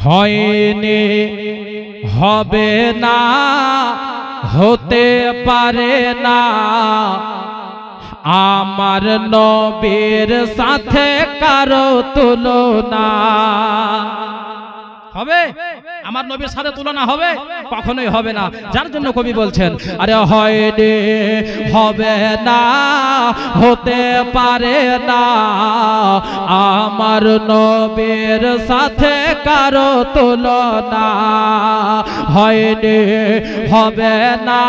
হয়নি, হবে না, হতে পারে না আমার নবীর সাথে কারো তুলনা। হবে আমার নবীর সাথে তুলনা হবে? কখনোই হবে না। যার জন্য কবি বলছেন, আরে হয়নি, হবে না, হতে পারে না আমার নবীর সাথে কারো তুলনা। হয়নি, হবে না,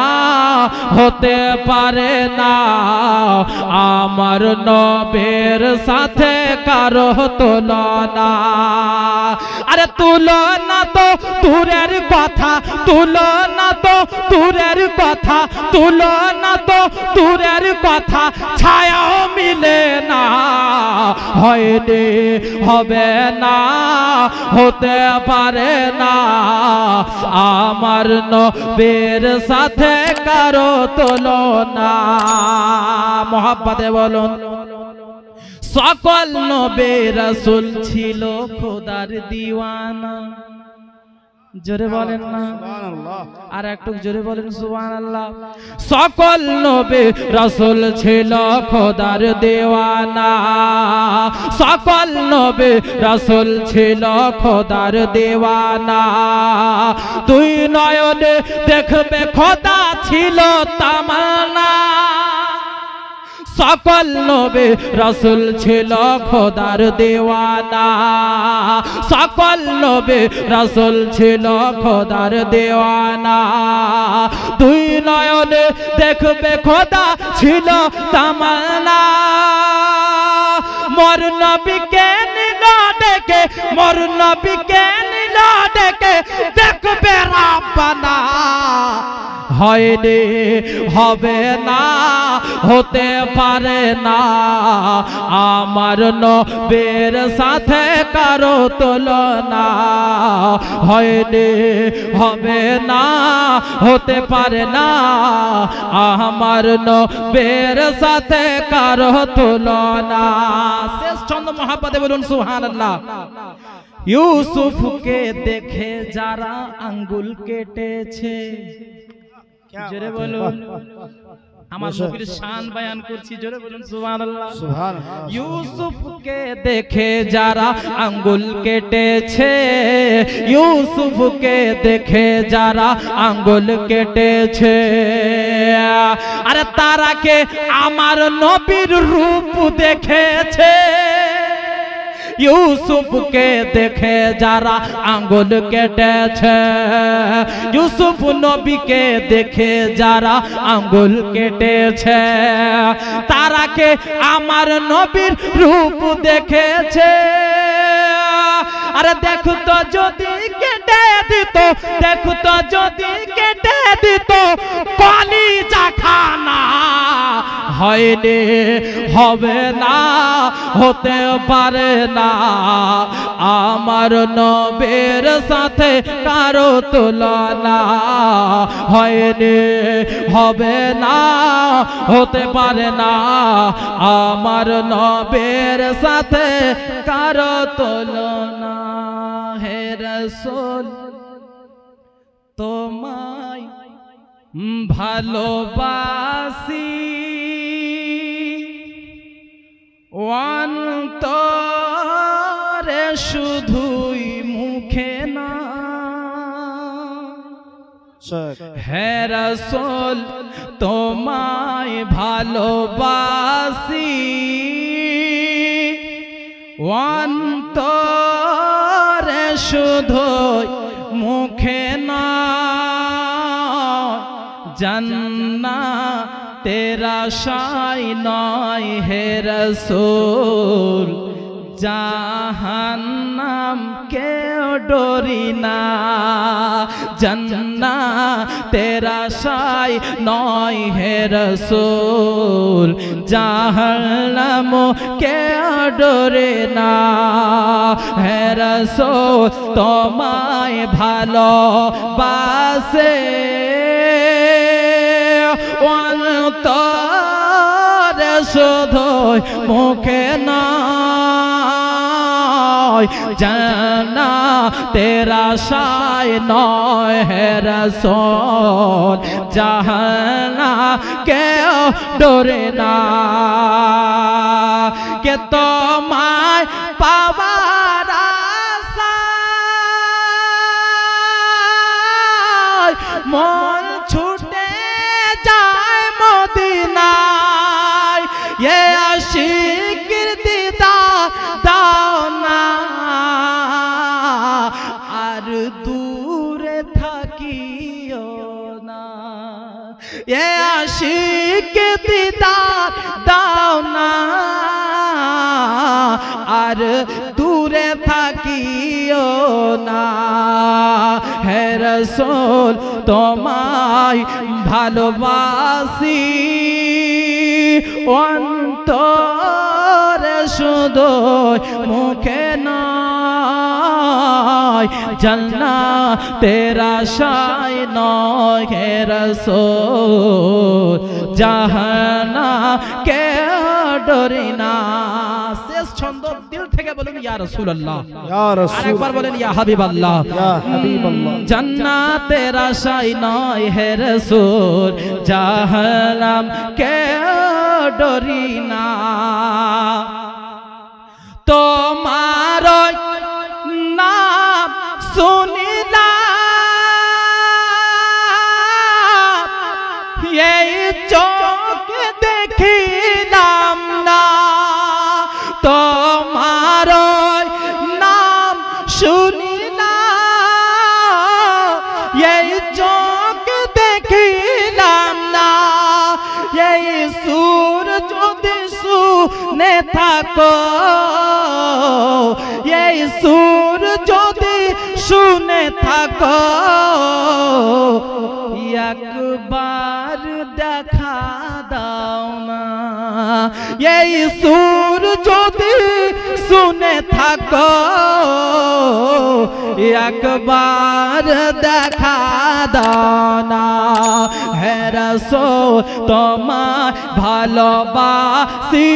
হতে পারে না আমার নবীর সাথে কারো তুলনা। আরে তুলনা তো দূরের কথা, তুলনা তো দূরের কথা, তুলনা তো দূরের কথা, ছায়াও মিলে না। হয়নি, হবে না, হতে পারে না আমার নবীর সাথে কারো তুলনা। মোহাব্বতে বলুন, সকল নবী রাসূল ছিল খোদার দিওয়ানা। জোরে বলেন না সুবহানাল্লাহ, আর একটু জোরে বলেন সুবহানাল্লাহ। সকল নবী রাসূল ছিল খোদার দিওয়ানা, সকল নবী রাসূল ছিল খোদার দিওয়ানা। দুই নয়নে দেখবে খোদা ছিল তামান্না। সকল নবী রাসূল ছিল খোদার দেওয়ানা, সকল নবী রাসূল ছিল খোদার দেওয়ানা। দুই নয়নে দেখবে খোদা ছিল তামান্না। মোর নবীকে নিল ডেকে, মোর নবীকে নিল ডেকে দেখবে রাব্বানা। হয়নি, হবে না, হতে পারে না আমার নবীর সাথে কারো তুলনা। হয়নি, হবে না, হতে পারে না আমার নবীর সাথে কারো তুলনা। শেষ ছন্দ মোহাব্বতে বলুন সুবহানাল্লাহ। ইউসুফকে দেখে যারা আঙ্গুল কেটেছে, জোরে বলুন, আমার নবীর শান বয়ান করছি, জোরে বলুন সুবহানাল্লাহ। ইউসুফকে দেখে যারা আঙ্গুল কেটেছে, ইউসুফকে দেখে যারা আঙ্গুল কেটেছে, আরে তারাকে আমার নবীর রূপ দেখেছে। ইউসুফকে দেখে যারা আঙ্গুল কেটেছে, ইউসুফ নবীকে দেখে যারা আঙ্গুল কেটেছে, তারাকে আমার নবীর রূপ দেখেছে। আরে দেখতো যদি কেটে দিত, দেখতো যদি কেটে দিত কলিজা খানা। হয়নি, হবে না, হতে পারে না আমার নবীর সাথে কারো তুলনা। হয়নি, হবে না, হতে পারে না আমার নবীর সাথে কারো তুলনা। হে রাসূল তোমায় ভালোবাসি, অন্তরে শুধুই মুখে না। হে রাসূল তোমায় ভালোবাসি, অন্তরে শুধুই মুখে না। জান্নাতের আশায় নয় হে রাসূল, জাহান্নাম কেউ ডরি না। জান্নাতের আশায় নয় হে রাসূল, জাহান্নাম কেউ ডরে না। হে রাসূল তোমায় ভালোবাসে, অন্তরে শুধু মুখে না। জান্নাতের আশায় নয় হে রাসূল জাহান্নাম কেউ ডরে না কে তোমায় পাবার আশায় মন ছুটে যায় মদিনায় এ আশিকের দিদার দাও না আর দূরে থাকিও না এ আশিকের দিদার দাও না আর দূরে থাকিও না হে রাসূল তোমায় ভালোবাসি অন্তরে শুধু মুখে নয় জান্নাতের আশায় নয় হে রাসূল জাহান্নাম কেউ ডরি না শেষ ছন্দ দিল থেকে বলুন ইয়া রাসূলুল্লাহ ইয়া রাসূল আরেকবার বলেন ইয়া হাবিবাল্লাহ ইয়া হাবিবাল্লাহ জান্নাতের আশায় নয় হে রাসূল জাহান্নাম কেউ ডরি না তোমার নাম শুনিলাম এই চোখ দেখিলাম না তোমার নাম শুনিলাম এই চোখ দেখিলাম না এই সুর যদি শুনে থাকো এই সুর যদি শুনে থাকো একবার দেখা দাও না এই সুর যদি শুনে থাকো একবার দেখা দাও না হে রাসূল তোমায় ভালোবাসি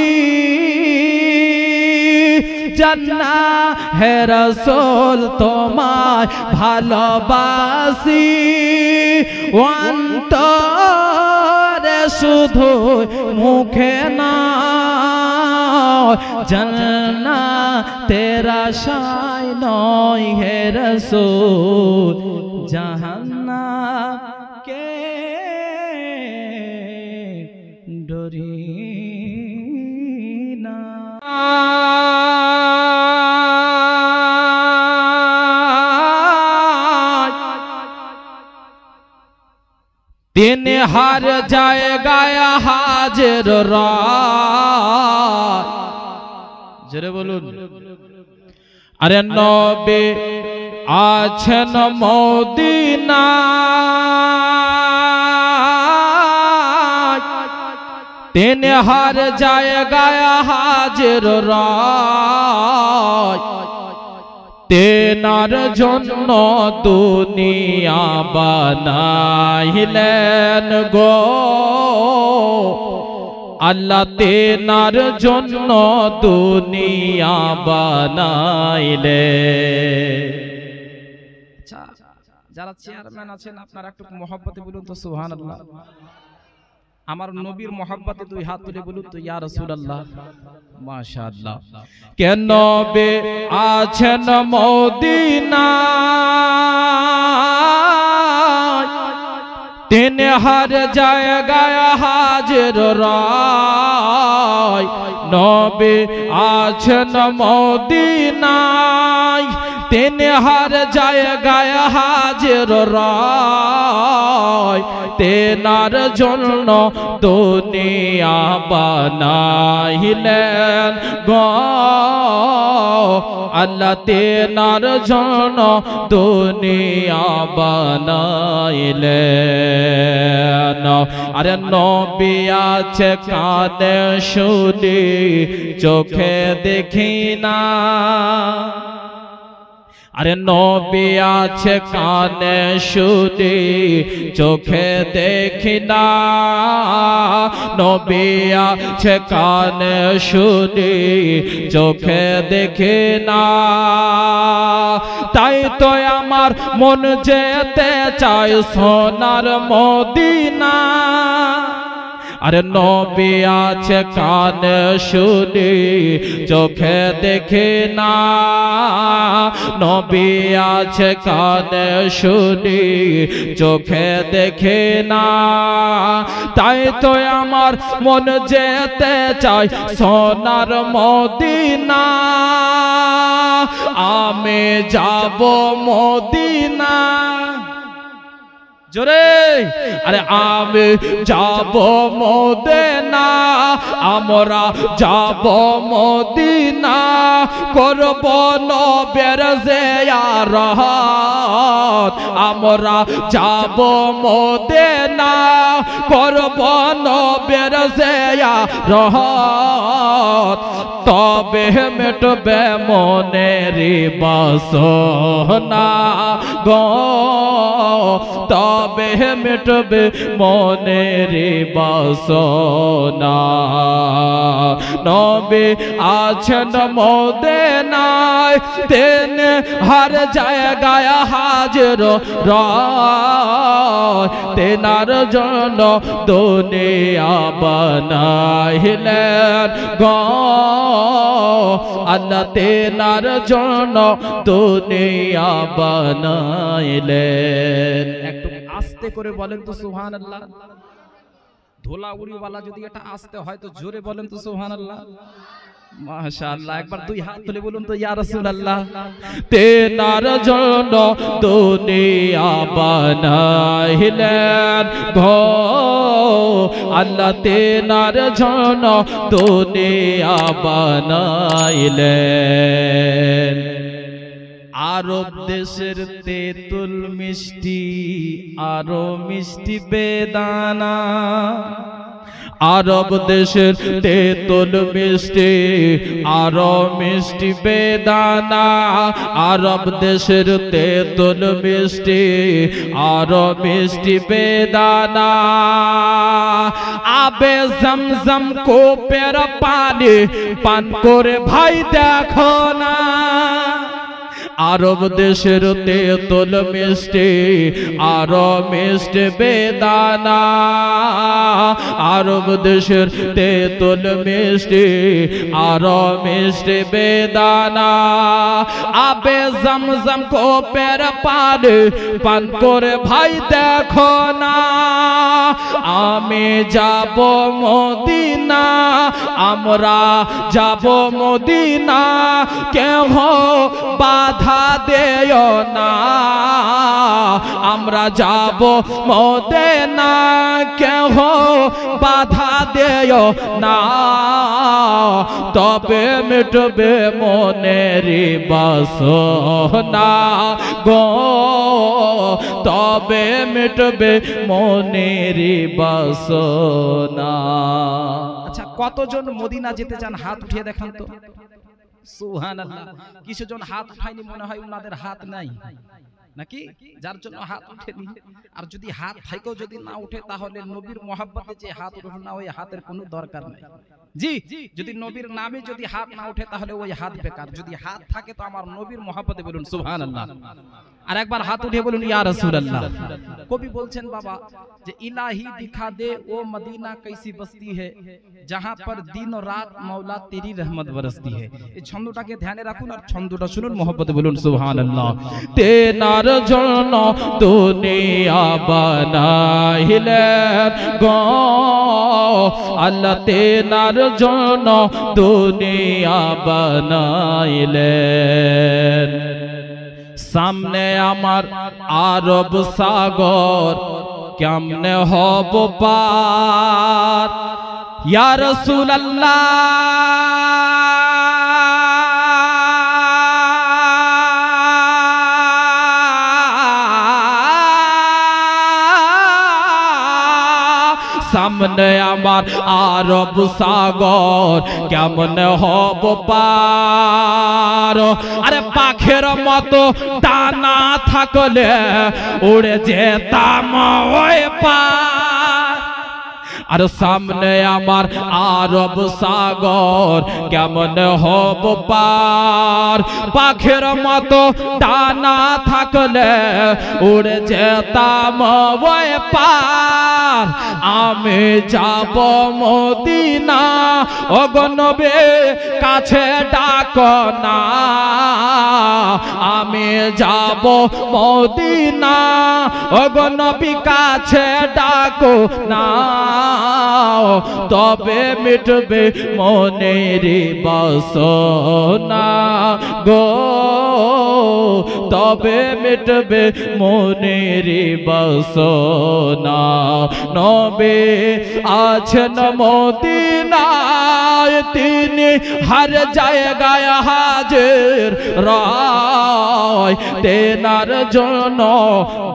জান্নাত হে রাসূল তোমায় ভালোবাসি অন্তরে শুধু মুখে না জান্নাতের আশায় নয় হে রাসূল জাহান্নাম কে ডরি না तीन हर जाएगा हाजिर जरे बोलून अरे नबी आछन मदीना तीन हर जाएगा हाजिर तेनार जन्म दुनिया बनाइलेन गो अल्लाह तेनार जन्म दुनिया बनाइले যারা চেয়ারম্যান আছেন আপনারা একটু মহব্বতে বলুন তো সুবহানাল্লাহ আমার নবীর মহব্বতে দুই হাত তুলে বলুন তো ইয়া রাসূলুল্লাহ মাশাআল্লাহ কে নবী আছেন মদিনায় তিন হর জায়গায় হাজির রায় নবী আছেন মদিনায় তিন হর জায়গায় হাজির রায় তেনার জন্য দুনিয়া বানাইলেন গো আল্লাহ তেনার জন্য দুনিয়া বানাইলেন আরে নবী আছে কানে শুনি চোখে দেখি না আরে নবী আছে কানে শুনি চোখে দেখি না, নবী আছে কানে শুনি চোখে দেখি না, তাই তো আমার মন যেতে চায় সোনার মদিনা। আরে নবী আছে কানে শুনি চোখে দেখে না, নবী আছে কানে শুনি চোখে দেখে না, তাই তো আমার মন যেতে চায় সোনার মদিনা। আমি যাব মদিনা জোরে, আরে আমি যাব মদিনা, আমরা যাব মদিনা, করব নবীর জিয়ারত, আমরা যাব মদিনা, করব নবীর জিয়ারত, তবে মিটবে মনের বাসনা গো, তবে মিটবে মনের বাসনা। নবী আছেন মদিনায়, তেন হর জায়গায় হাজির রয়, তেনার জন্য দুনিয়া বানাইলেন গো, আল্লাহ তেনার জন্য দুনিয়া বানাইলেন। একটু আস্তে করে বলেন তো সুবহানাল্লাহ। ধোলা উড়িওয়ালা যদি এটা আস্তে হয় তো জোরে বলেন তো সুবহানাল্লাহ। মাশাআল্লাহ, একবার দুই হাত তুলে বলুন তো ইয়া রাসূলুল্লাহ। তেনার জন্য দুনিয়া বানাইলেন গো, আল্লাহ তেনার জন্য দুনিয়া বানাইলেন। আরব দেশের তেঁতুল মিষ্টি আরো মিষ্টি বেদানা, আরব দেশের তেঁতুল মিষ্টি আরো মিষ্টি বেদানা, আরব দেশের তেঁতুল মিষ্টি আরো মিষ্টি বেদানা, আবে জমজম কূপের পানি পান করে ভাই দেখো না, আরব দেশের তেঁতুল মিষ্টি আরো মিষ্টি বেদানা, আরব দেশের তেঁতুল মিষ্টি আরো মিষ্টি বেদানা, আবে জমজম কূপের পানি পান করে ভাই দেখো না, আমি যাব মদিনা, আমরা যাব মদিনা, কেহ বাধা দেও না, আমরা যাব মদিনা, কেহ বাধা দেও না, তবে মিটবে মনের বাসনা গো, তবে মিটবে মনের বাসনা। আচ্ছা, কতজন মদিনা যেতে চান হাত উঠিয়ে দেখান তো সুবহানাল্লাহ। কিছু জন হাত উঠায়নি, মনে হয় ওনাদের হাত নাই নাকি, যার জন্য হাত উঠেনি। আর যদি হাত থাকেও যদি না উঠে, তাহলে নবীর মহব্বতে যে হাত উঠে না, ওই হাতের কোনো দরকার নাই। জি, যদি নবীর নামে যদি হাত না উঠে তাহলে ওই হাত বেকার, যদি হাত থাকে তো আমার নবীর মহব্বতে বলুন সুবহানাল্লাহ। আর একবার হাত উঠিয়ে বলুন ইয়া রাসূলুল্লাহ। কবি বলছেন বাবা যে ইলাহি দিখা দে ও মদিনা कैसी बस्ती है जहां पर दिन रात मौला तेरी रहमत बरसती है। এই ছন্দটাকে ধ্যানে রাখুন আর ছন্দটা শুনুন, মহব্বতে বলুন সুবহানাল্লাহ। তেনার জন্য দুনিয়া বানাইলেন গো, আল্লাহ তেনার জন্য দুনিয়া বানাইলেন। সামনে আমার আরব সাগর, কেমনে হব পার, ইয়া রাসূলুল্লাহ সামনে আমার আরব সাগর কেমন হব পার আরে পাখির মতো টানা থাকলে উড়ে যেতাম ওই পার আর সামনে আমার আরব সাগর কেমন হব পার পাখির মতো টানা থাকলে উড়ে যেতাম ওই পার আমি যাব মদিনা ওগো নবী কাছে ডাকো না আমি যাব মদিনা ওগো নবী কাছে ডাকো না তবে মিটবে মনের বাসনা গো তবে মিটবে মনের বাসনা নবী আছেন মদিনায় তিনি হর জায়গায় হাজির রায় তেনার জন্য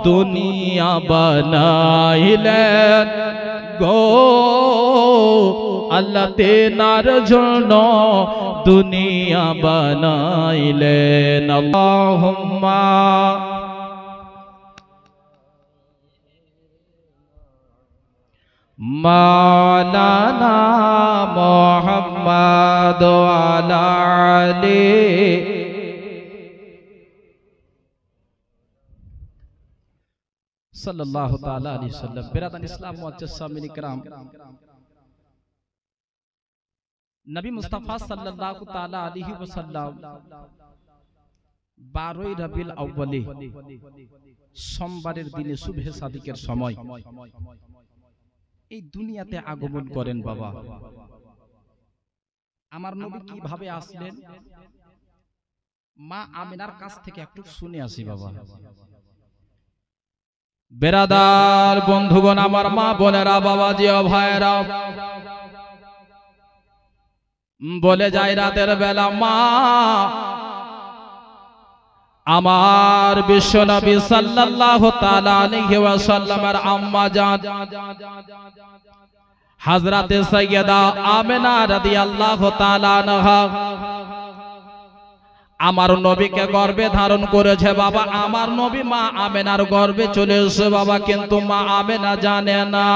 দুনিয়া বানাইলেন গো আল্লাহ তেনার জন্য দুনিয়া বানাইলেন আল্লাহুম্মা মাওলানা মুহাম্মদ ওয়া আলি সাল্লাল্লাহু তাআলা আলাইহি ওয়াসাল্লাম। বিরাদান ইসলাম মুআজ্জাজ সামিন ইকরাম, নবী মুস্তাফা সাল্লাল্লাহু তাআলা আলাইহি ওয়াসাল্লাম 12ই রবিউল আউয়ালে সোমবারের দিনে সুবহে সাদিকের সময় এই দুনিয়াতে আগমন করেন। বাবা আমার নবী কিভাবে আসলেন মা আমিনার কাছ থেকে একটু শুনে আসি। বাবা বেরাদার বন্ধুগণ, আমার মা বোনেরা, বাবাজি ও ভাইরা, বলে যায় রাতের বেলা মা আমার বিশ্বনবী সাল্লাল্লাহু তাআলা আলাইহি ওয়াসাল্লামের আম্মা জান হযরতে সাইয়্যিদা আমিনা রাদিয়াল্লাহু তাআলা আনহা আমার নবীকে গর্ভে ধারণ করেছে। বাবা আমার নবী মা আমেনার গর্ভে চলে এসে বাবা, কিন্তু মা আমেনা জানে না।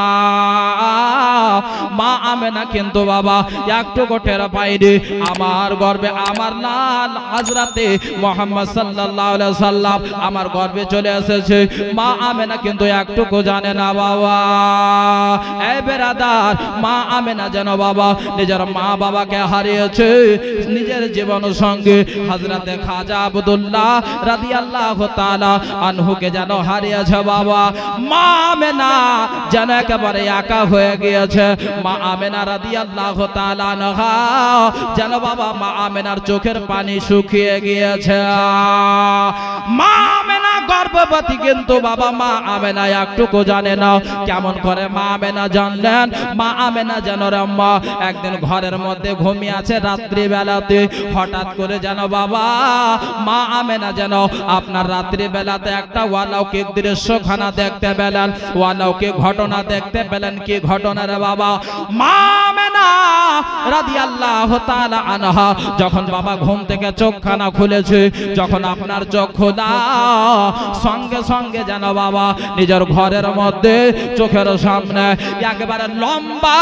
মা আমেনা কিন্তু বাবা একটু টের পায়নি আমার গর্ভে আমার লাল হযরতে মুহাম্মদ সাল্লাল্লাহু আলাইহি সাল্লাম আমার গর্ভে চলে এসেছে। মা আমেনা কিন্তু একটুকু জানে না। বাবা এই বেরাদার, মা আমেনা যেন বাবা নিজের মা বাবাকে হারিয়েছে, নিজের জীবন সঙ্গে হযরতে খাজা আব্দুল্লাহ রাদিয়াল্লাহু তাআলা আনহুকে যেন হারিয়েছে। বাবা মা আমেনা যেন একেবারে একা হয়ে গিয়েছে। মা আমেনা রাদিয়াল্লাহু তাআলা আনহা যেন বাবা মা আমেনার চোখের পানি শুকিয়ে গিয়েছে। মা আমেনা গর্ভবতী, কিন্তু বাবা মা আমেনা একটুকু জানে না। কেমন করে মা আমেনা জানলেন? মা আমেনা যেন আম্মা একদিন ঘরের মধ্যে ঘুমিয়ে আছে রাত্রি বেলাতে, হঠাৎ করে যেন বাবা মা আমেনা যেন আপনার রাত্রি বেলাতে একটা অলৌকিক দৃশ্যখানা দেখতে পেলেন, অলৌকিক ঘটনা দেখতে পেলেন। কি ঘটনা রে বাবা? মা আমেনা রাদিয়াল্লাহু তাআলা আনহা যখন বাবা ঘুম থেকে চোখখানা খুলেছে, যখন আপনার চোখ খোলা সঙ্গে সঙ্গে যেন বাবা নিজের ঘরের মধ্যে চোখের সামনে একেবারে লম্বা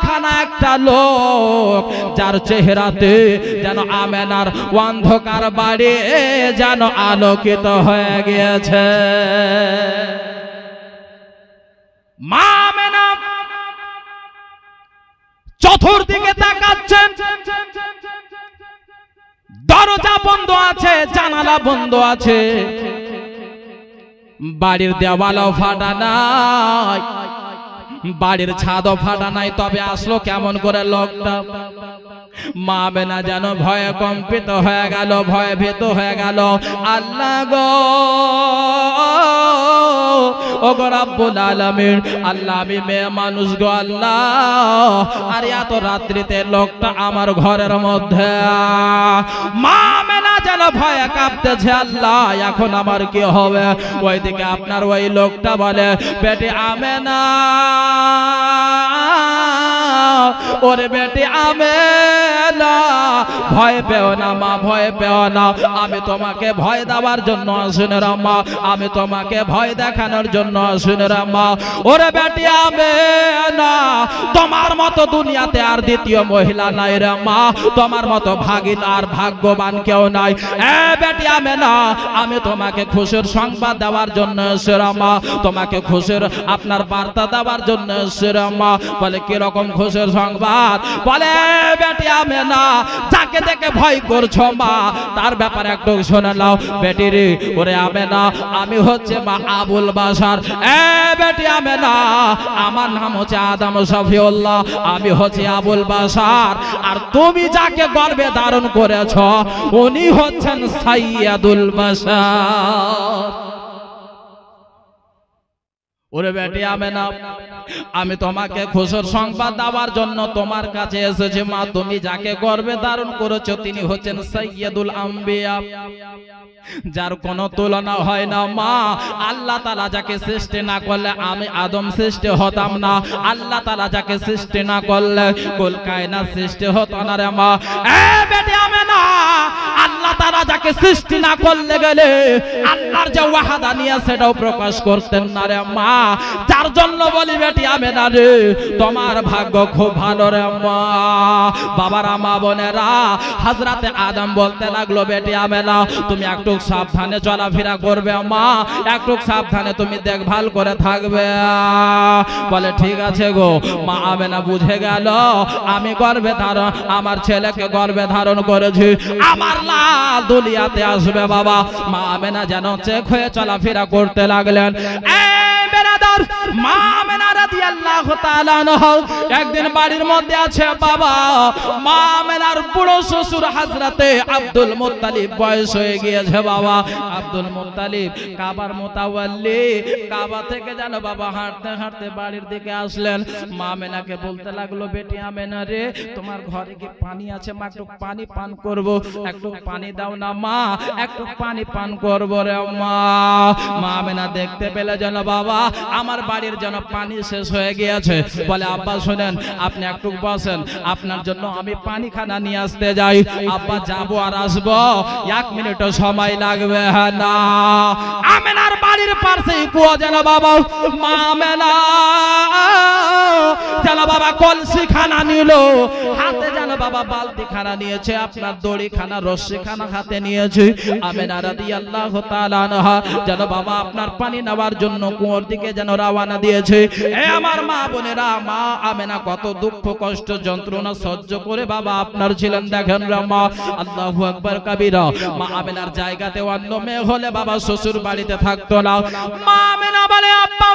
খানা একটা লোক, যার চেহারাতে যেন আমেনার অন্ধকার বাড়ি যেন আলোকিত হয়ে গিয়েছে। মা আমেনা চতুর্দিকে তাকাচ্ছেন, দরজা বন্ধ আছে, জানালা বন্ধ আছে, বাড়ির দেওয়ালও ফাটা নাই, বাড়ির ছাদও ফাটা নাই। তবে আসলো কেমন করে লোকটা? মা আমেনা যেন ভয়ে কম্পিত হয়ে গেল, ভয়ে ভীত হয়ে গেল। আল্লাহ গো, ও গো রব্বুল আলামিন, আল্লাহ আমি মেয়ে মানুষ গো আল্লাহ, আর এত রাত্রিতে লোকটা আমার ঘরের মধ্যে। মা আমেনা যেন ভয়ে কাঁপতেছে, আল্লাহ এখন আমার কি হবে? ওইদিকে আপনার ওই লোকটা বলে, বেটি আমেনা ওরে বেটি আমেনা ভয় পেও না মা, ভয় পেও না, আমি তোমাকে ভয় দেওয়ার জন্য আসিনি রে মা, আমি তোমাকে ভয় দেখানোর জন্য আসিনি রে মা। ওরে বেটি আমেনা তোমার মতো দুনিয়াতে আর দ্বিতীয় মহিলা নাই রে মা, তোমার মতো ভাগিন আর ভাগ্যবান কেউ নাই। এ বেটি আমেনা আমি তোমাকে খুশির সংবাদ দেওয়ার জন্য এসেছি রে মা, তোমাকে খুশির আপনার বার্তা দেওয়ার জন্য এসেছি রে মা। বলে কি রকম খুশির সংবাদ? বলে বেটি আমেনা যাকে দেখে ভয় করছো মা তার ব্যাপারে একটু শুনে নাও বেটি রে। ওরে আমেনা আমি হচ্ছে মা আবুল বাশার। এ বেটি আমেনা আমার নাম হচ্ছে আদম শফিউল্লাহ, আমি হচ্ছে আবুল বাশার। আর তুমি যাকে গর্ভে ধারণ করেছ উনি হচ্ছেন সাইয়্যিদুল বাশার। ওরে বেটি আমেনা আমি তোমাকে খুশির সংবাদ দেওয়ার জন্য তোমার কাছে এসেছি মা। তুমি যাকে গর্ভে ধারণ করেছো তিনি হচ্ছেন সাইয়্যিদুল আম্বিয়া, যার কোনো তুলনা হয় না মা। আল্লাহ তাআলা যাকে সৃষ্টি না করলে আমি আদম সৃষ্টি হতাম না, আল্লাহ তাআলা যাকে সৃষ্টি না করলে কুল কায়নাত সৃষ্টি হতো না রে মা। এ বেটি আমেনা আল্লাহ তাআলা যাকে সৃষ্টি না করলে গেলে আল্লাহর যে ওয়াহদানিয়ত সেটাও প্রকাশ করতেন না রে মা। যার জন্য বলি বেটি আমেনা রে তোমার ভাগ্য খুব ভালো রে মা। বাবারা মা বোনেরা হযরতে আদম বলতে লাগলো বেটি আমেনা তুমি একটু সাবধানে চলাফেরা করবে মা, একটু সাবধানে তুমি দেখভাল করে থাকবে। বলে ঠিক আছে গো মা। আমেনা বুঝে গেল আমি গর্ভে ধারণ আমার ছেলেকে গর্ভে ধারণ করেছি, আমার লাল দুনিয়াতে আসবে বাবা। মা আমেনা যেন চেক হয়ে চলাফেরা করতে লাগলেন। মা আমেনা রাদিয়াল্লাহু তাআলা আনহা একদিন বাড়ির মধ্যে আছে বাবা। মা আমেনার বুড়ো শ্বশুর হযরতে আব্দুল মুত্তালিব বয়স হয়ে গিয়েছে বাবা। আব্দুল মুত্তালিব কাবার মুতাওয়াল্লি, কাবা থেকে যেন বাবা হাঁটতে হাঁটতে বাড়ির দিকে আসলেন। মা আমেনাকে বলতে লাগলো বেটি আমেনা রে তোমার ঘরে কি পানি আছে মা? একটু পানি পান করব, একটু পানি দাও না মা, একটু পানি পান করব রে মা। মা আমেনা দেখতে পেলে যেন বাবা আমার বাড়ির যেন পানি শেষ হয়ে গিয়েছে। বলে আব্বা শুনেন আপনি একটু বসেন, আপনার জন্য আমি পানি খানা নিয়ে আসতে যাই। আব্বা যাবো আর আসবো, 1 মিনিটও সময় লাগবে না। আমেনার বাড়ির পাশেই কুয়া যেন বাবা। মা আমেনা যেন বাবা কলসি খানা নিল হাতে, যেন বাবা বালতি খানা নিয়েছে, আপনার দড়ি খানা রশ্মি খানা হাতে নিয়েছে। আমেনা রাদিয়াল্লাহু তাআলা আনহা যেন বাবা আপনার পানি নেওয়ার জন্য কুয়োর দিকে যেন রওনা দিয়েছে। এ আমার মা বোনেরা মা আমেনা কত দুঃখ কষ্ট যন্ত্রণা সহ্য করে বাবা আপনার ছিলেন দেখেন রে মা। আল্লাহু আকবার কাবীরা। মা আমেনার জায়গাতে অন্য মেয়ে হলে বাবা শ্বশুর বাড়িতে থাকতো না। মা আমেনা বলে আব্বা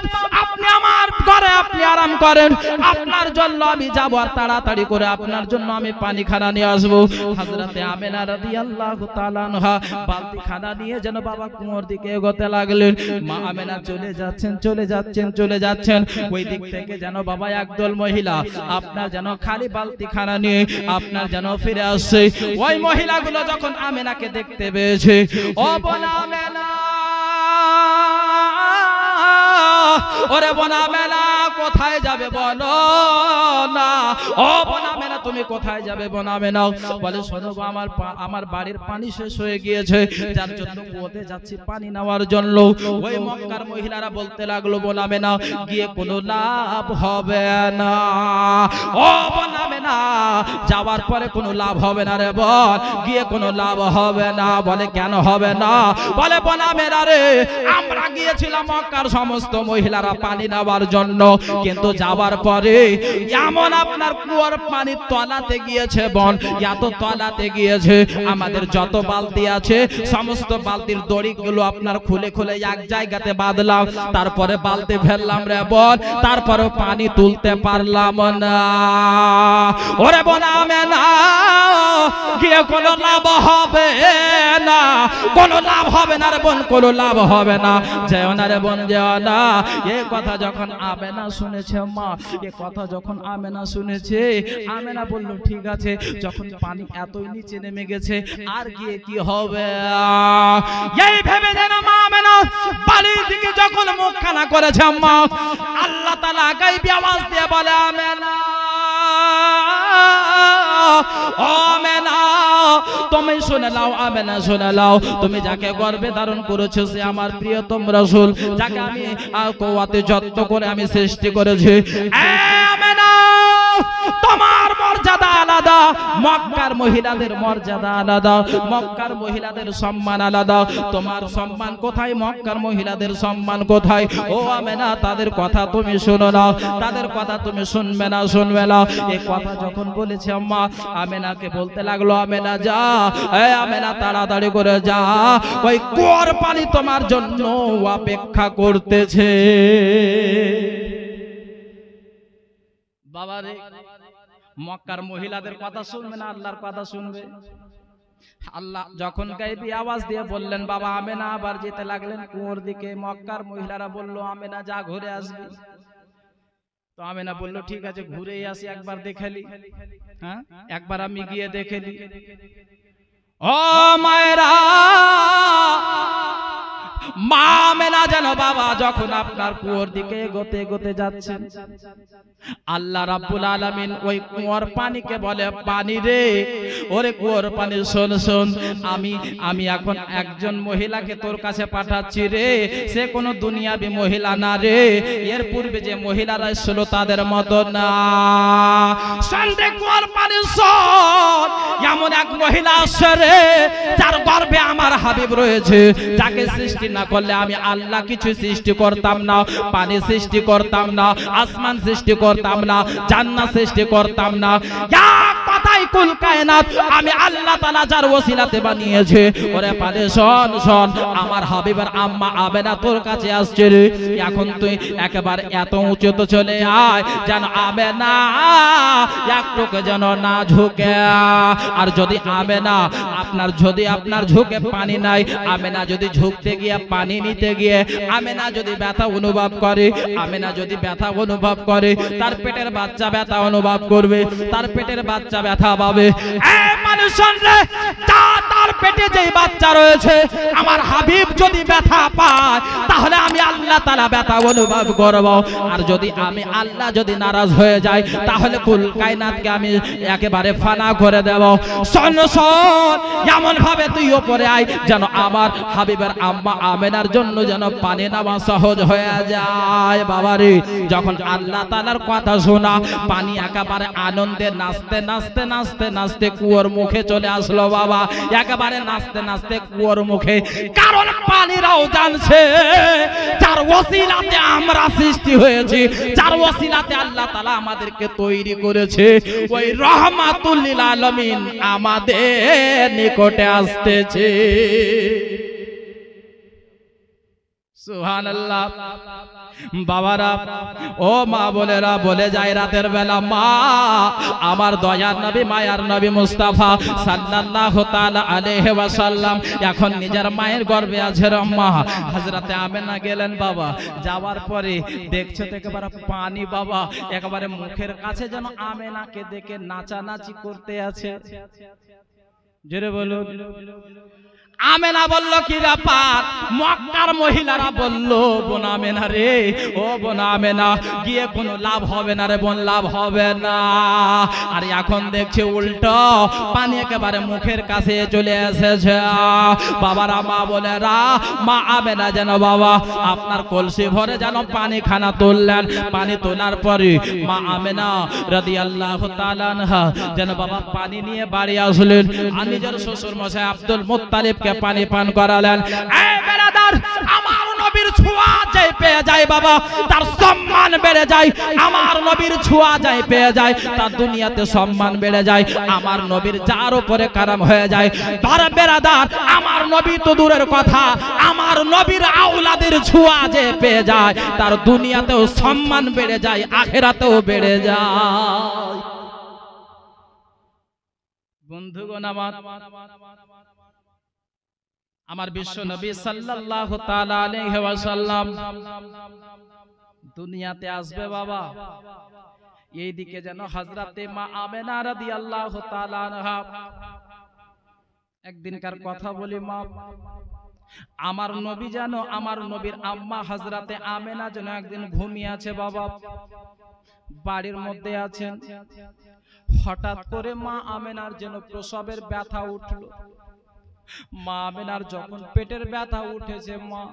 আপনি আমার ঘরে আপনি আরাম করেন, আপনার জন্য আমি যাব আর তাড়াতাড়ি করে আপনার জন্য আমি পানি খানা নিয়ে আসবো। হযরতে আমেনা রাদিয়াল্লাহু তাআলা আনহা বালতি খানা নিয়ে যেন বাবা কুয়োর দিকে এগোতে লাগলেন। মা আমেনা চলে যাচ্ছেন চলে যাচ্ছেন চলে যাচ্ছেন। ওই দিক থেকে যেন বাবা একদল মহিলা আপনার যেন খালি বালতি খানা নিয়ে আপনার যেন ফিরে আসছে। ওই মহিলাগুলো যখন আমেনাকে দেখতে পেয়েছে, ও বোন আমেনা, ওরে বোন আমেনা কোথায় যাবে বলো না? ও বোন আমেনা তুমি কোথায় যাবে বোন আমেনা? বলে শোনো গো আমার বাড়ির পানি শেষ হয়ে গিয়েছে, যার জন্য কুয়োতে যাচ্ছি পানি নেওয়ার জন্য। ওই মক্কার মহিলারা বলতে লাগলো বোন আমেনা গিয়ে কোনো লাভ হবে না। ও বোন আমেনা যাওয়ার পরে কোনো লাভ হবে না রে বোন, গিয়ে কোনো লাভ হবে না। বলে কেন হবে না? বলে বোন আমেনা রে আমরা গিয়েছিলাম মক্কার সমস্ত মহিলারা পানি নেওয়ার জন্য, কিন্তু যাওয়ার পরে এমন আপনার কুয়োর পানি তলাতে গিয়েছে বোন, এত তলাতে গিয়েছে আমাদের যত বালতি আছে সমস্ত বালতির দড়িগুলো আপনার খুলে খুলে এক জায়গাতে বাঁধলাম, তারপরে বালতি ফেললাম রে বোন, তারপরে পানি তুলতে পারলাম না। ওরে বোন আমেনা গিয়ে কোনো লাভ হবে না, কোনো লাভ হবে না রে বোন, কোনো লাভ হবে না। যেও না রে বোন যেও না। এই কথা যখন আমেনা শুনেছে মা, এই কথা যখন আমেনা শুনেছে, আমেনা বলল ঠিক আছে যখন পানি এতই নিচে নেমে গেছে আর গিয়ে কি হবে। এই ভেবে যেন মা আমেনা বাড়ির দিকে যখন মুখখানা করেছে আম্মা, আল্লাহ তাআলা গায়বী আওয়াজ দিয়ে বলে আমেনা, আমেনা তুমি শুনে নাও, আমেনা শুনে নাও, তুমি যাকে গর্ভে ধারণ করেছো সে আমার প্রিয়তম রাসূল, যাকে আমি কোয়াতে যত্ন করে আমি সৃষ্টি করেছি। আমেনা তোমার মর্যাদা আলাদা, মক্কার মহিলাদের মর্যাদা আলাদা, মক্কার মহিলাদের সম্মান আলাদা। তোমার সম্মান কোথায়, মক্কার মহিলাদের সম্মান কোথায়? ও আমেনা তাদের কথা তুমি শোনো না, তাদের কথা তুমি শুনবে না, শুনবে না। এই কথা যখন বলেছে আম্মা, আমেনাকে বলতে লাগলো আমেনা যা, এই আমেনা তাড়াতাড়ি করে যা, ওই কুয়ার পানি তোমার জন্য অপেক্ষা করতেছে। বাবারে মক্কার মহিলাদের কথা শুনবে না, আল্লাহর কথা শুনবে। আল্লাহ যখন গায়বী আওয়াজ দিয়ে বললেন বাবা আমেনা আবার যেতে লাগলেন কুয়োর দিকে। মক্কার মহিলারা বলল আমেনা যা ঘুরে আসবি। তো আমেনা বলল ঠিক আছে ঘুরেই আসি, একবার দেখেলি, হ্যাঁ একবার আমি গিয়ে দেখেলি। ও মায়েরা, মা আমেনা যেন বাবা যখন আপনার কুয়োর দিকে এগোতে এগোতে যাচ্ছেন, আল্লাহ রাব্বুল আলামিন ওই কুয়োর পানিকে বলে পানি রে, ওরে কুয়োর পানি শোন শোন, আমি এখন একজন মহিলাকে তোর কাছে পাঠাচ্ছি রে, সে কোনো দুনিয়াবি মহিলা না রে, এর পূর্বে যে মহিলারা ছিল তাদের মতো না। সন্ধ্যে কুয়োর পানি শোন, এমন এক মহিলা আসছে রে যার গর্ভে আমার হাবিব রয়েছে, যাকে সৃষ্টি না করলে আমি আল্লাহ কিছু সৃষ্টি করতাম না, পানি সৃষ্টি করতাম না, আসমান সৃষ্টি করতাম না, জান্নাত সৃষ্টি করতাম না। এক কথাই কুল কায়নাত আমি আল্লাহ তাআলা যার ওসিলাতে বানিয়েছে। ওরে পানি শোন শোন, আমার হাবিবের আম্মা আমেনা তোর কাছে আসছে রে, এখন তুই একেবারে এত উঁচুতে চলে আয় যেন আমেনা একটুকে যেন না ঝুঁকে। আর যদি আমেনা আপনার ঝুঁকে পানি নাই, আমেনা যদি ঝুঁকতে গিয়ে পানি নিতে গিয়ে আমেনা যদি ব্যথা অনুভব করে, আমেনা যদি ব্যথা অনুভব করে, তার পেটের বাচ্চা ব্যথা অনুভব করবে, তার পেটের বাচ্চা ব্যথা পাবে। এই মানুষজন রে, তার পেটে যেই বাচ্চা রয়েছে আমার হাবিব যদি ব্যথা পায়, তাহলে আমি আল্লাহ তাআলা ব্যথা অনুভব করব। আর যদি আমি আল্লাহ যদি নারাজ হয়ে যাই, তাহলে কুল কায়নাতকে আমি একেবারে ফানা করে দেব। শোন শোন, এমন ভাবে তুই উপরে আয় যেন আমার হাবিবের আম্মা আমেনার জন্য যেন পানি নেওয়া সহজ হয়ে যায়। বাবারে যখন আল্লাহ তাআলার কথা শোনা, পানি একেবারে আনন্দে নাচতে নাচতে নাচতে নাচতে কুয়োর মুখে চলে আসলো বাবা, একেবারে নাচতে নাচতে কুয়োর মুখে। কারণ পানিরাও জানছে যার ওসিলাতে আমরা সৃষ্টি হয়েছি, যার ওসিলাতে আল্লাহ তাআলা আমাদেরকে তৈরি করেছে, ওই রহমাতুল লিল আলামিন আমাদের নিকটে আসতেছে। সুবহানাল্লাহ। বাবারা ও মা বোনেরা, বলে যায় রাতের বেলা মা আমার দয়ার নবী মায়ার নবী মুস্তাফা সাল্লাল্লাহু তাআলা আলাইহি ওয়াসাল্লাম এখন নিজের মায়ের গর্ভে আছে। আম্মা হযরতে আমেনা গেলেন বাবা, যাওয়ার পরে দেখছে তো একেবারে পানি বাবা, একেবারে মুখের কাছে যেন আমেনাকে দেখে নাচানাচি করতে আছে। জোরে বলুন। আমেনা বলল কি ব্যাপার? মক্কার মহিলারা বলল বোন আমেনা রে, ও বোন আমেনা গিয়ে কোনো লাভ হবে না রে বোন, লাভ হবে না। আর এখন দেখছে উল্টো পানি একেবারে মুখের কাছে চলে এসেছে। বাবারা মা বোনেরা, মা আমেনা যেন বাবা আপনার কলসি ভরে যেন পানি খানা তুললেন। পানি তোলার পরে মা আমেনা রাদিয়াল্লাহু তাআলা আনহা যেন বাবা পানি নিয়ে বাড়ি আসলেন। আর নিজের শ্বশুর মশাই আব্দুল মুত্তালিবকে পানি পান করালেন। এই বেরাদার, আমার নবীর ছোঁয়া যায় পেয়ে যায় বাবা, তার সম্মান বেড়ে যায়। আমার নবীর ছোঁয়া যায় পেয়ে যায়, তার দুনিয়াতে সম্মান বেড়ে যায়। আমার নবীর যার উপরে কারাম হয়ে যায়। তার বেরাদার, আমার নবী তো দূরের কথা, আমার নবীর আওলাদের ছোঁয়া যে পেয়ে যায়, তার দুনিয়াতেও সম্মান বেড়ে যায়, আখিরাতেও বেড়ে যায়। বন্ধুগণ আমার বিশ্ব নবী সাল্লাল্লাহু তাআলা আলাইহি ওয়াসাল্লাম দুনিয়াতে আসবে বাবা। এইদিকে যেন হযরতে মা আমেনা রাদিয়াল্লাহু তাআলা আনহা, একদিনকার কথা বলি মা, আমার নবী যেন, আমার নবীর আম্মা হযরতে আমেনা যেন একদিন ঘুমিয়ে আছে বাবা, বাড়ির মধ্যে আছেন। হঠাৎ করে মা আমেনার যেন প্রসবের ব্যথা উঠল। মা আমেনার যখন পেটের ব্যথা উঠেছে, মা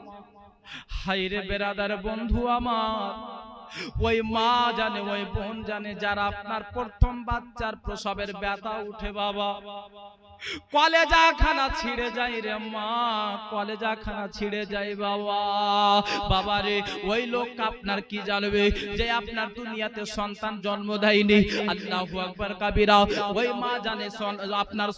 হায়রে বেরাদার বন্ধু আমার, ওই মা জানে, ওই বোন জানে, যারা আপনার প্রথম বাচ্চার প্রসবের ব্যথা উঠে বাবা, কলেজা খানা ছিঁড়ে যায় রে মা, কলেজা খানা ছিঁড়ে যায় বাবা। বাবা রে, ওই লোক আপনার কি জানবে যে আপনার দুনিয়াতে সন্তান জন্ম দেয়নি? আল্লাহু আকবার কাবীরা। ওই মা জানে আপনার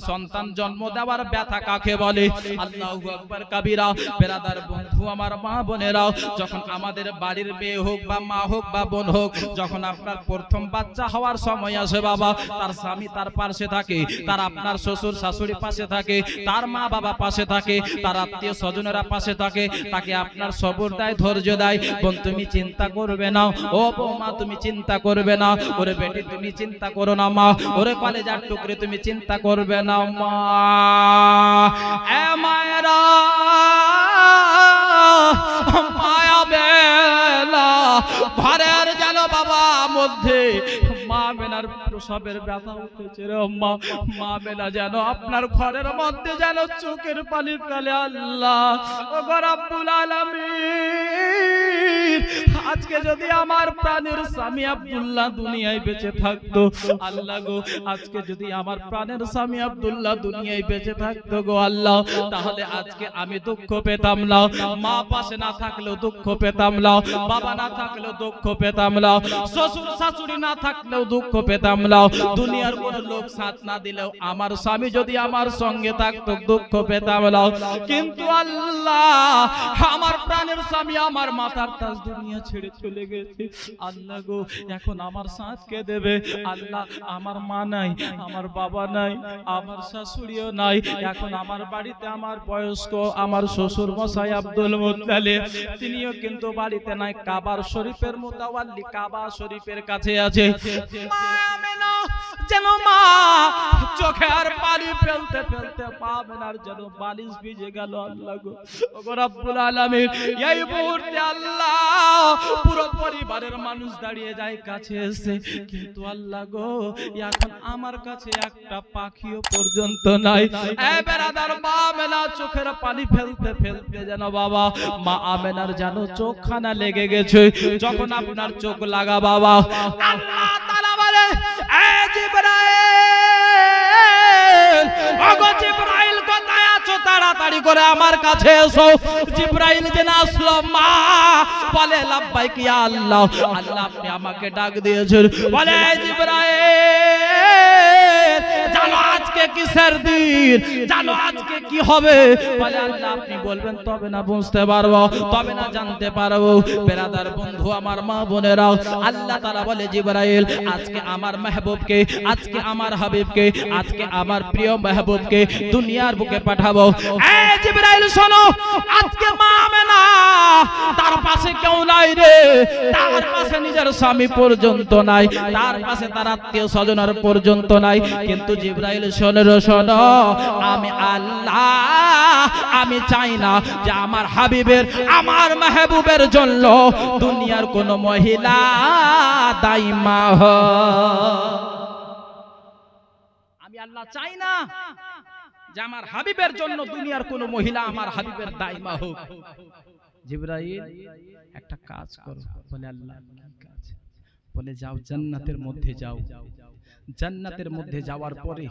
সন্তান জন্ম দেওয়ার ব্যথা কাকে বলে। আল্লাহু আকবার কাবীরা। বেরাদার বন্ধু আমার, মা বোনেরাও, যখন আমাদের বাড়ির মেয়ে হোক বা মা হোক বা বোন হোক, যখন আপনার প্রথম বাচ্চা হওয়ার সময় আসে বাবা, তার স্বামী তার পাশে থাকে, তার আপনার শ্বশুর শাশুড়ি পাশে থাকে, তার মা বাবা পাশে থাকে, তার আত্মীয় স্বজনেরা পাশে থাকে, তাকে আপনার সবর দেয়, ধৈর্য দেয়। বোন তুমি চিন্তা করবে না, ও বৌমা তুমি চিন্তা করবে না, ওরে বেটি তুমি চিন্তা করো না মা, ওরে কলেজার টুকরে তুমি চিন্তা করবে না মা। এ মায়েরা, মায়া বেলা ঘরের যেন বাবা মধ্যে মা আমেনার প্রসবের ব্যথা উঠেছে রে মা। মা আমেনা যেন আপনার ঘরের মধ্যে যেন চোখের পানি ফেলে। আল্লাহ ও রব্বুল আলামিন, আজকে যদি আমার প্রাণের স্বামী আব্দুল্লাহ দুনিয়ায় বেঁচে থাকতো, আল্লাহ গো, আজকে যদি আমার প্রাণের স্বামী আব্দুল্লাহ দুনিয়ায় বেঁচে থাকতো গো আল্লাহ, তাহলে আজকে আমি দুঃখ পেতাম না। মা পাশে না থাকলেও দুঃখ পেতাম না, বাবা না থাকলেও দুঃখ পেতাম না, শ্বশুর শাশুড়ি না থাকলেও দুঃখ পেতাম না, দুনিয়ার কোন লোক সাথ না দিলেও আমার স্বামী যদি আমার সঙ্গে থাকতো দুঃখ পেতাম না। কিন্তু আল্লাহ, আমার প্রাণের স্বামী আমার মাথার তাজ দুনিয়া ছেড়ে চলে গেছে। আল্লাহ গো, এখন আমার সাথ কে দেবে? আল্লাহ, আমার মা নাই, আমার বাবা নাই, আমার শাশুড়িও নাই। এখন আমার বাড়িতে আমার বয়স্ক আমার শ্বশুর মশাই আব্দুল মুত্তালিব, তিনিও কিন্তু বাড়িতে নাই, কাবার শরীফের মুতাওয়াল্লি কাবা শরীফের কাছে আছে। মা আমেনা যেন মা চোখের পানি ফেলতে ফেলতে মা আমেনার যেন বালিশ ভিজে গেল। আল্লাহ গো, ও রব্বুল আলামিন, এই মুহূর্তে আল্লাহ পুরো পরিবারের মানুষ দাঁড়িয়ে যায় কাছে এসে, কিন্তু আল্লাহ গো, এখন আমার কাছে একটা পাখিও পর্যন্ত নাই। এ বেরাদার, মা আমেনা চোখের পানি ফেলতে ফেলতে যেন বাবা মা আমেনার যেন চোখখানা লেগে গেছে। যখন আপনার চোখ লাগা বাবা, আল্লাহ তাআলা বলে, এ জিবরাইল, ওগো জিবরাইল কোথায় আছো? তাড়াতাড়ি করে আমার কাছে এসো। জিবরাইল যেন আসলো, মা বলে, লাব্বাইক ইয়া আল্লাহ। আল্লাহ আপনি আমাকে ডাক দিয়েছেন। বলে, জিবরাইল জানো আজকে কিসের দিন, জানো আজকে কি হবে? বলে, আল্লাহ আপনি বলবেন তবে না বুঝতে পারবো, তবে না জানতে পারবো। বেরাদার বন্ধু আমার, মা বোনেরা, আল্লাহ তাআলা বলে, জিবরাইল আজকে আমার মেহবুবকে, আজকে আমার হাবিবকে, আজকে আমার প্রিয় মেহবুবকে দুনিয়ার বুকে পাঠাবো। এ জিবরাইল শোনো, আজকে মা আমেনা তার পাশে কেউ নাই রে, তার পাশে নিজের স্বামী পর্যন্ত নাই, তার পাশে তার আত্মীয় স্বজনের পর্যন্ত নাই। কিন্তু জিবরাইল শোনো, শোনো, আমি আল্লাহ, আমি চাই না যে আমার হাবিবের, আমার মেহবুবের জন্য দুনিয়ার কোন মহিলা দাইমা হয়। আমি আল্লাহ চাই না যে আমার হাবিবের জন্য দুনিয়ার কোন মহিলা আমার হাবিবের দাইমা হোক। জিবরাইল একটা কাজ করো। বলে, আল্লাহ কি কাজ? বলে, যাও জান্নাতের মধ্যে যাও, জান্নাতের মধ্যে যাওয়ার পরে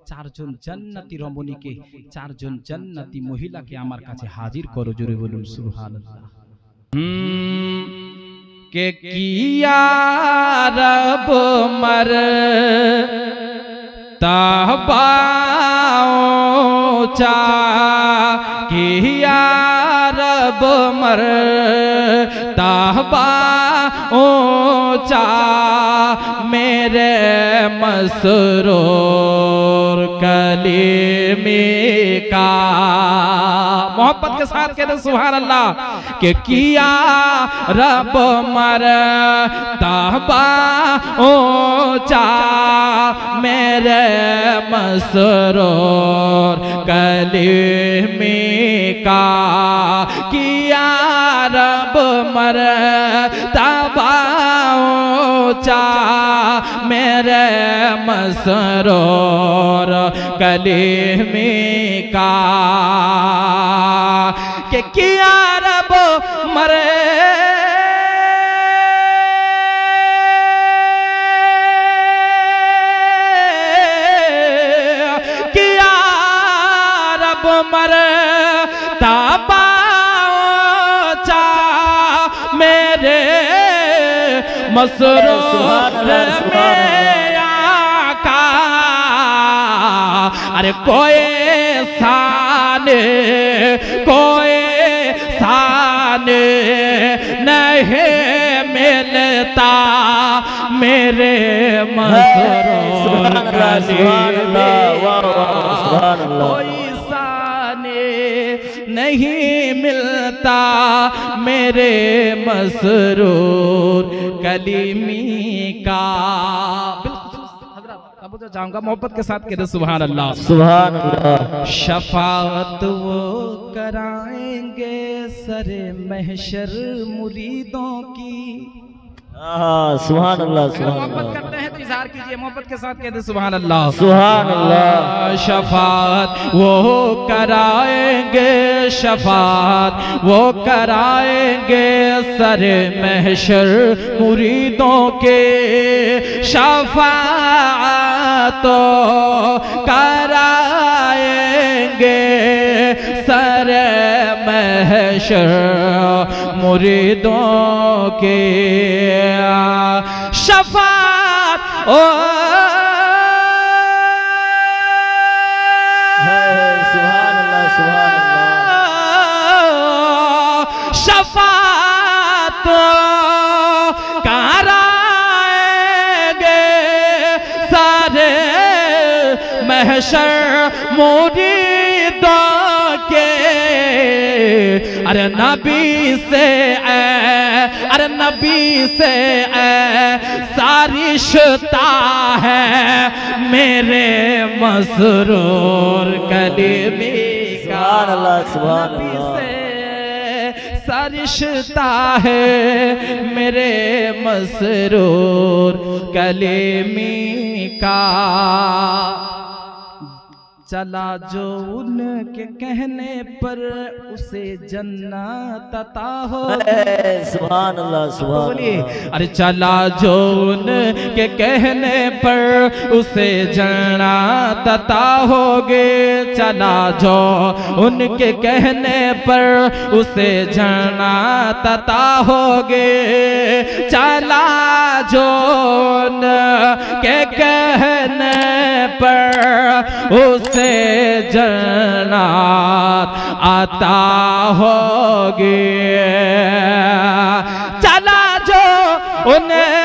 চারজন জান্নাতি রমণীকে, চারজন জান্নাতি মহিলাকে আমার কাছে হাজির করো। জোরে বলুন সুবহানাল্লাহ। কে কিয়া রব মর তাবাও চা, কিয়া রব মর তাবাও চা, मेरे मसरूर कलीमी का मोहब्बत के साथ कहते सुभान अल्लाह के किया रब मर तबा ऊंचा मेरे मसरूर कलीमी का किया रब मर तबा ऊंचा मेरे मसरूर कलीमी का के किया रब मरे किया रब मरे तबा ऊंचा मेरे मसरूर में आका अरे कोई साने नहीं मिलता मेरे मसरूर कोई साने नहीं मिलता मेरे मसरूर कलीमी का। अब तो जाऊंगा मोहब्बत के साथ कहते सुभान अल्लाह सुभान अल्लाह। शफाअत वो कराएंगे सरे महशर मुरीदों की। सुभान अल्लाह सुभान मोहब्बत अल्लाह करते हैं तो इजहार कीजिए मोहब्बत के साथ कहते सुभान अल्लाह सुभान अल्लाह। शफाअत वो कराएंगे शफाअत वो कराएंगे सरे महशर मुरीदों के शफाअत तो कराएंगे सरे महशर मुरीदों के शफाअत ओ सुभान अल्लाह सुभान अल्लाह। शफाअत कराएंगे सारे महशर मुरीदों के। अरे नबी से अरे नबी से सारिशता है मेरे मसरूर कलीमी का। सुभान अल्लाह सुभान नबी अल्लाह। से सारिशता है मेरे मसरूर कलीमी का। चला जो उनके कहने पर उसे जन्नत अता हो। सुभान अल्लाह सुभान अल्लाह। अरे चला जो उनके कहने पर उसे जन्नत अता होगे। चला जो उनके कहने पर उसे जन्नत अता होगे। चला जो उनके कहने पर उसे जन्नत आता होगी। चला जो उन्हें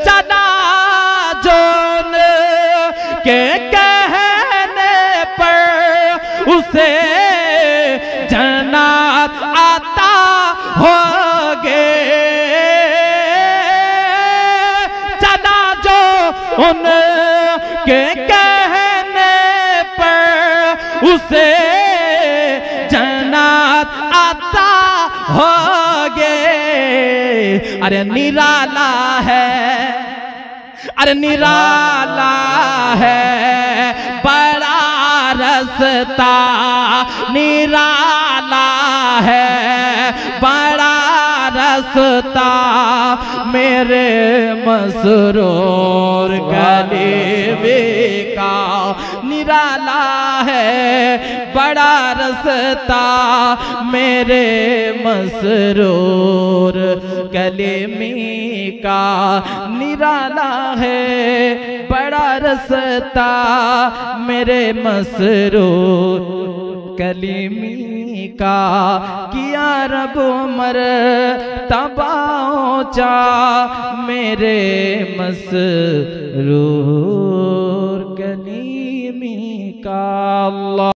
चला जो के कहने पर उसे जन्नत आता होगे। चला जो उनके कहने पर उसे जन्नत आता होगे। अरे निराला है अरे निराला है बड़ा रस्ता निराला है बड़ा रस्ता मेरे मसरूर कलीमी का। निराला है बड़ा रस्ता मेरे मसरूर कलीमी का। निराला है बड़ा रस्ता मेरे मसरूर कलीमी का। किया रब मर तबाओ पहुंचा मेरे मसरूर